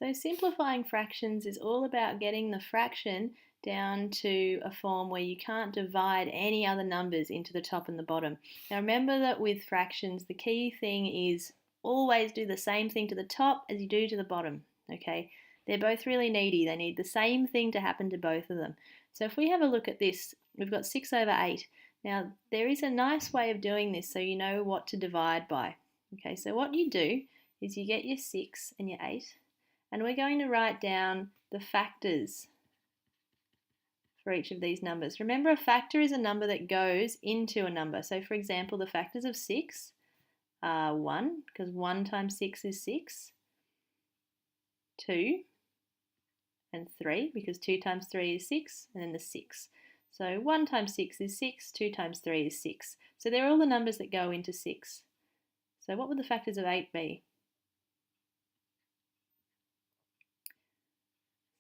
So simplifying fractions is all about getting the fraction down to a form where you can't divide any other numbers into the top and the bottom. Now remember that with fractions, the key thing is always do the same thing to the top as you do to the bottom, okay? They're both really needy. They need the same thing to happen to both of them. So if we have a look at this, we've got 6 over 8. Now there is a nice way of doing this so you know what to divide by. Okay, so what you do is you get your 6 and your 8, and we're going to write down the factors for each of these numbers. Remember, a factor is a number that goes into a number. So for example, the factors of 6 are 1, because 1 times 6 is 6, 2, and 3, because 2 times 3 is 6, and then the 6. So 1 times 6 is 6, 2 times 3 is 6. So they're all the numbers that go into 6. So what would the factors of 8 be?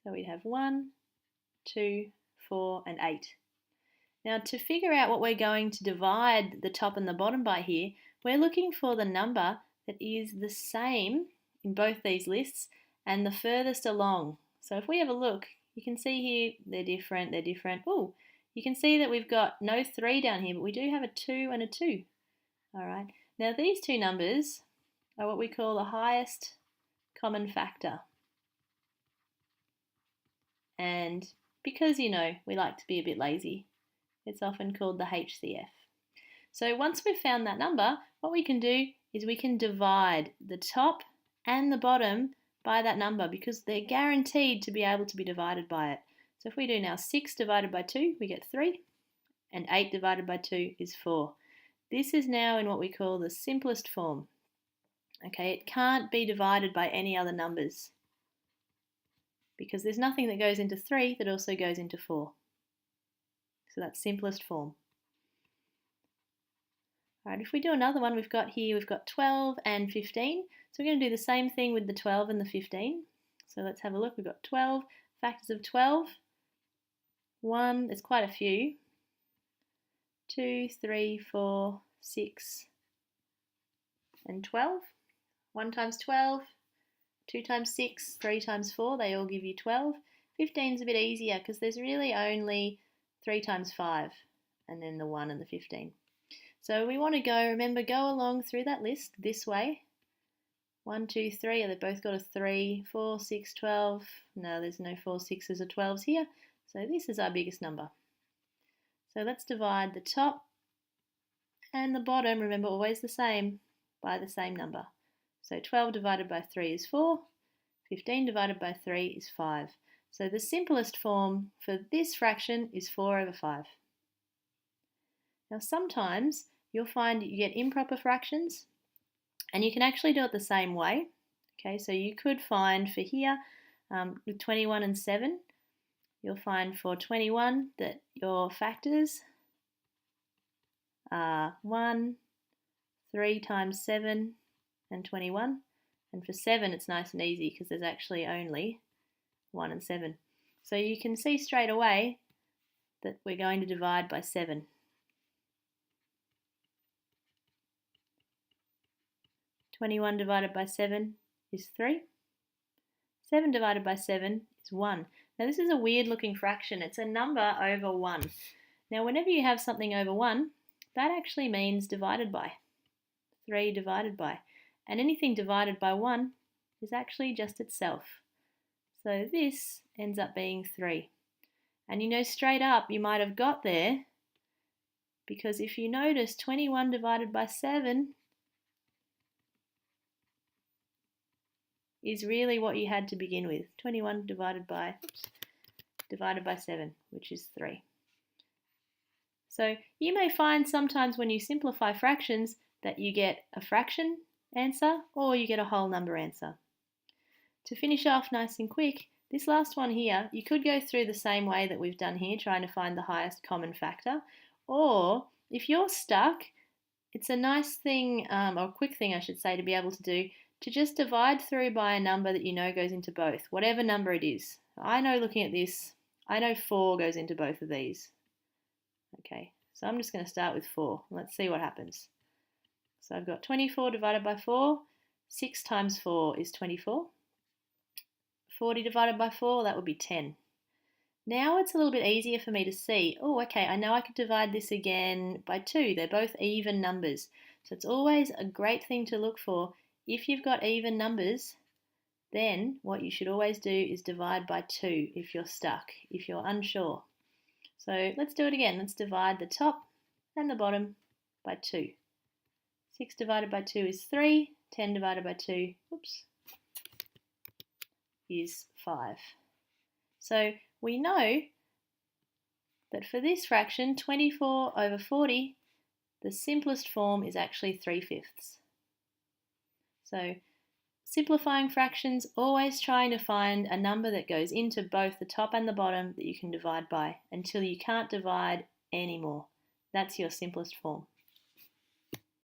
So we'd have 1, 2, 4, and 8. Now to figure out what we're going to divide the top and the bottom by here, we're looking for the number that is the same in both these lists and the furthest along. So if we have a look, you can see here they're different. Oh, you can see that we've got no 3 down here, but we do have a 2 and a 2. All right. Now these two numbers are what we call the highest common factor. And because, you know, we like to be a bit lazy, it's often called the HCF. So once we've found that number, what we can do is we can divide the top and the bottom by that number because they're guaranteed to be able to be divided by it. So if we do now 6 divided by 2, we get 3, and 8 divided by 2 is 4. This is now in what we call the simplest form. Okay, it can't be divided by any other numbers, because there's nothing that goes into 3 that also goes into 4. So that's simplest form. Alright, if we do another one, we've got 12 and 15. So we're going to do the same thing with the 12 and the 15. So let's have a look. We've got 12, factors of 12. 1, there's quite a few. 2, 3, 4, 6, and 12. 1 times 12. 2 times 6, 3 times 4, they all give you 12. 15 is a bit easier because there's really only 3 times 5 and then the 1 and the 15. So we want to go along through that list this way. 1, 2, 3, they've both got a 3, 4, 6, 12. No, there's no 4, 6s or 12s here. So this is our biggest number. So let's divide the top and the bottom, remember always the same, by the same number. So 12 divided by 3 is 4, 15 divided by 3 is 5. So the simplest form for this fraction is 4 over 5. Now sometimes you'll find you get improper fractions and you can actually do it the same way. Okay, so you could find for here with 21 and 7, you'll find for 21 that your factors are 1, 3 times 7, and 21, and for 7 it's nice and easy because there's actually only 1 and 7. So you can see straight away that we're going to divide by 7. 21 divided by 7 is 3. 7 divided by 7 is 1. Now this is a weird looking fraction. It's a number over 1. Now whenever you have something over 1, that actually means divided by. 3 divided by. And anything divided by 1 is actually just itself. So this ends up being 3. And you know straight up you might have got there because if you notice 21 divided by 7 is really what you had to begin with. 21 divided by 7, which is 3. So you may find sometimes when you simplify fractions that you get a fraction answer or you get a whole number answer. To finish off nice and quick, this last one here, you could go through the same way that we've done here, trying to find the highest common factor, or if you're stuck, it's a nice thing, or a quick thing I should say, to be able to do, to just divide through by a number that you know goes into both, whatever number it is. I know looking at this, I know 4 goes into both of these. Okay, so I'm just going to start with 4. Let's see what happens. So I've got 24 divided by 4. 6 times 4 is 24. 40 divided by 4, that would be 10. Now it's a little bit easier for me to see, oh, okay, I know I could divide this again by 2. They're both even numbers. So it's always a great thing to look for. If you've got even numbers, then what you should always do is divide by 2 if you're stuck, if you're unsure. So let's do it again. Let's divide the top and the bottom by 2. 6 divided by 2 is 3. 10 divided by 2, is 5. So we know that for this fraction, 24 over 40, the simplest form is actually 3/5. So simplifying fractions, always trying to find a number that goes into both the top and the bottom that you can divide by until you can't divide anymore. That's your simplest form.